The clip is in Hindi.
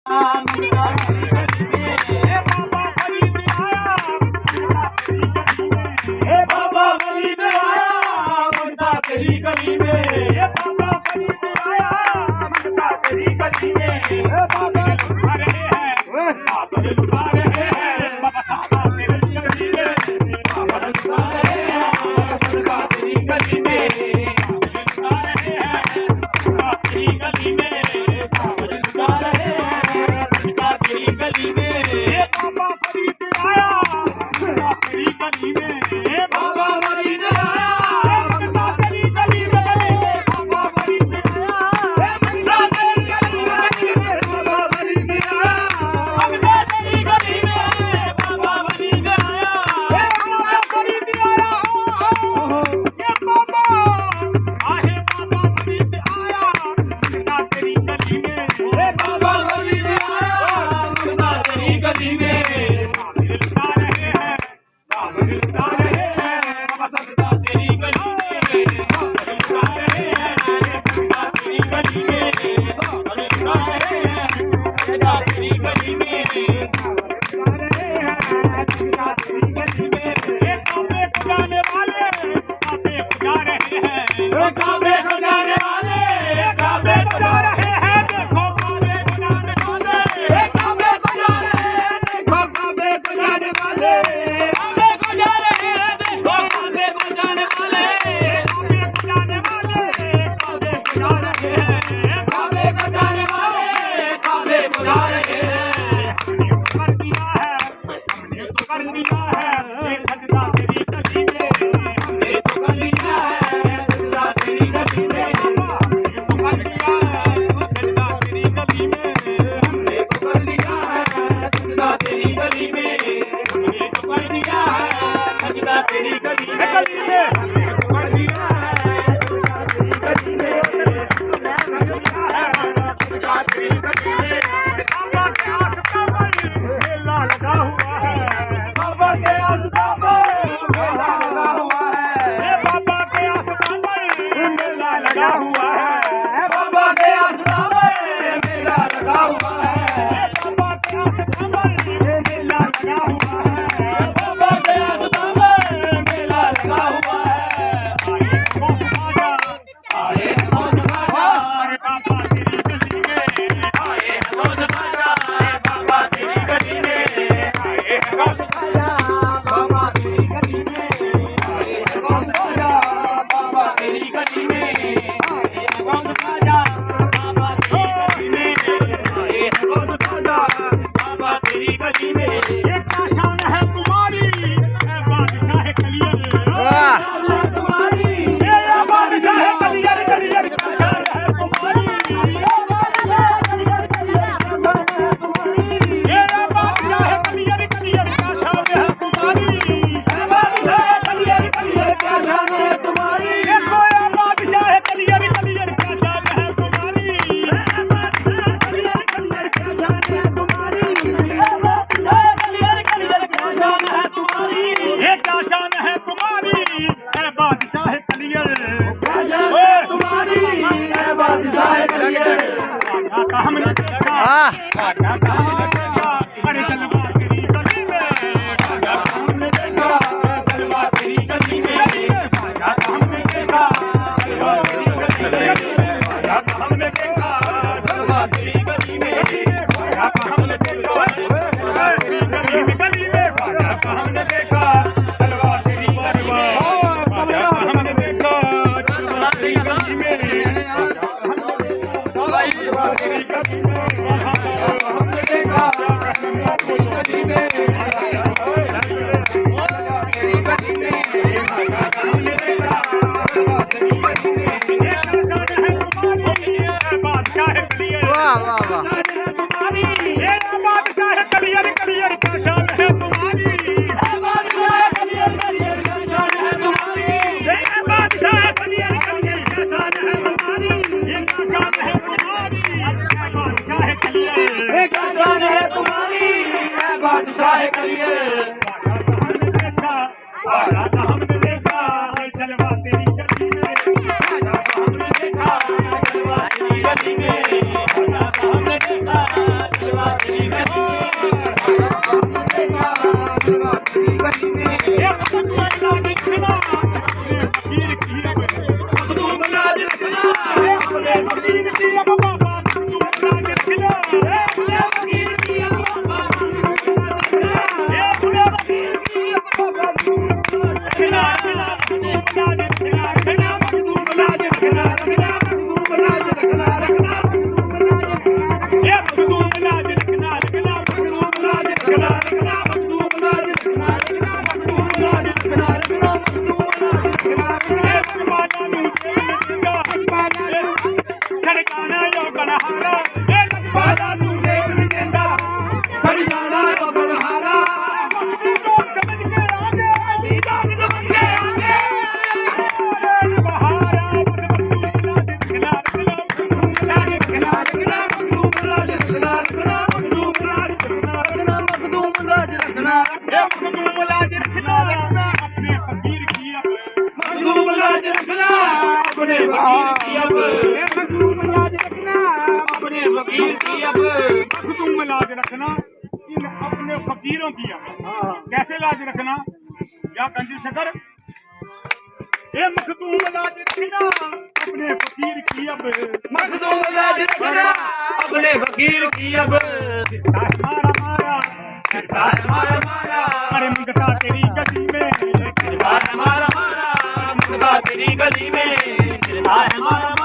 बाबा फरीद आया मुर्दा तेरी गली में, बाबा फरीद आया मुर्दा तेरी गली में, सागर लुटा रहे हैं, सागर लुटा रहे हैं, बाबा सागर तेरी गली में, सागर लुटा रहे हैं, मुर्दा तेरी गली में, लुटा रहे हैं, मुर्दा तेरी गली में, सागर लुटा रहे हैं, मुर्दा तेरी गली में, बाबा फरीद आया मुर्दा तेरी गली में, बाबा फरीद आया मुर्दा तेरी गली में, बाबा फरीद आया मुर्दा तेरी गली में, बाबा फरीद आया मुर्दा तेरी गली में, बाबा फरीद आया, बाबा फरीद आया, ये बाबा आहे बाबा फरीद आया मुर्दा तेरी गली में, बाबा फरीद आया मुर्दा तेरी गली में, सागर लुटा रहे हैं, सागर लुटा रहे हैं, बाबा सजदा तेरी गली में, सागर लुटा रहे हैं, सजदा तेरी गली में, सागर लुटा रहे हैं, सजदा तेरी गली में, सागर लुटा रहे हैं, सजदा तेरी गली में, ये काबे को जाने वाले काबे को जा रहे हैं, काबे को जाने वाले काबे को जा रहे हैं, देखो काबे को जाने वाले, काबे को जा रहे हैं, देखो काबे को जाने वाले, काबे को जा रहे हैं, देखो काबे को जाने वाले, काबे को जाने वाले, काबे को जा रहे हैं, काबे को जाने वाले, काबे को जा रहे हैं, हमने तो कर दिया है, हमने तो कर दिया है, ये सजदा तेरी गली में, हमने तो कर दिया है, सजदा तेरी गली में, हमने तो कर दिया है, सजदा तेरी गली में, हमने तो कर दिया है, सजदा तेरी गली में, हमने तो कर दिया है, सजदा तेरी गली में, हमने तो कर दिया है, सजदा तेरी गली में, सजदा तेरी गली में, बाबा के आस्था पर मेला लगा हुआ है, बाबा के आस्था पर मेला लगा हुआ है, बाबा के आस्था पर मेला लगा हुआ है, बाबा के आस्था पर मेला लगा हुआ है, बाबा के आस्था पर मेला लगा हुआ है, बाबा के आस्था पर मेला लगा हुआ है, आए गौस खाजा, अरे बाबा तेरी गली में, आए गौस खाजा, बाबा तेरी गली में, आए गौस खाजा, बाबा तेरी गली में, आए गौस खाजा, बाबा तेरी गली में, आए गौस खाजा, बाबा तेरी गली में, आए गौस खाजा, बाबा तेरी गली में, ये क्या शान है तुम्हारी, ऐ बादशाह कलियर, तुम्हारी, ये बादशाह कलियर, कलियर क्या शान है तुम्हारी, ये बादशाह कलियर, कलियर क्या शान है तुम्हारी, ये बादशाह कलियर, कलियर क्या शान है तुम्हारी, ये बादशाह कलियर, कलियर क्या शान है तुम्हारी, ये बादशाह कलियर, कलियर क्या शान है तुम्हारी, ये बादशाह कलियर, कलियर क्या शान है तुम्हारी, ये बादशाह कलियर, कलियर क्या शान है तुम्हारी, ये क्या शान है तुम्हारी, ऐ बादशाह कलियर, क्या शान है तुम्हारी, ऐ बादशाह कलियर, राजा का हमने देखा, राजा का हमने देखा, अरे तलवार तेरी गली में, राजा का हमने देखा, तलवार तेरी गली में, राजा का हमने देखा, तलवार तेरी गली में, राजा का हमने देखा, तलवार तेरी गली में, राजा का हमने देखा, तलवार तेरी गली में, गली में, राजा का हमने देखा, तलवार तेरी गली में, राजा का हमने देखा, तलवार तेरी गली में, राजा का हमने देखा, तलवार तेरी गली में, राजा का हमने देखा, तलवार तेरी गली में, राजा का तेरी गली में, राजा का हमने देखा, तलवार तेरी गली में, ये शान है तुम्हारी, ऐ बादशाह कलियर, वाह वाह वाह, तुम्हारी, ये बादशाह कलियर, कलियर क्या शान है तुम्हारी, ऐ बादशाह कलियर, कलियर क्या शान है तुम्हारी, ये बादशाह कलियर, कलियर क्या शान है तुम्हारी, ये क्या शान है तुम्हारी, ऐ बादशाह कलियर, ये क्या शान है तुम्हारी, ऐ बादशाह कलियर, राजा का हमने देखा, तलवार तेरी गली में, राजा का हमने देखा, तलवार तेरी गली में, राजा का हमने देखा, तलवार अपने फकीरों की कैसे लाज रखना या कंजू शकर ये मखदूम लाज रखना अपने फकीर की अब मखदूम लाज रखना अपने फकीर की अब मारा मारा मारा मारा अरे मंगता तेरी गली में मारा मारा मंगता तेरी गली में मारा मारा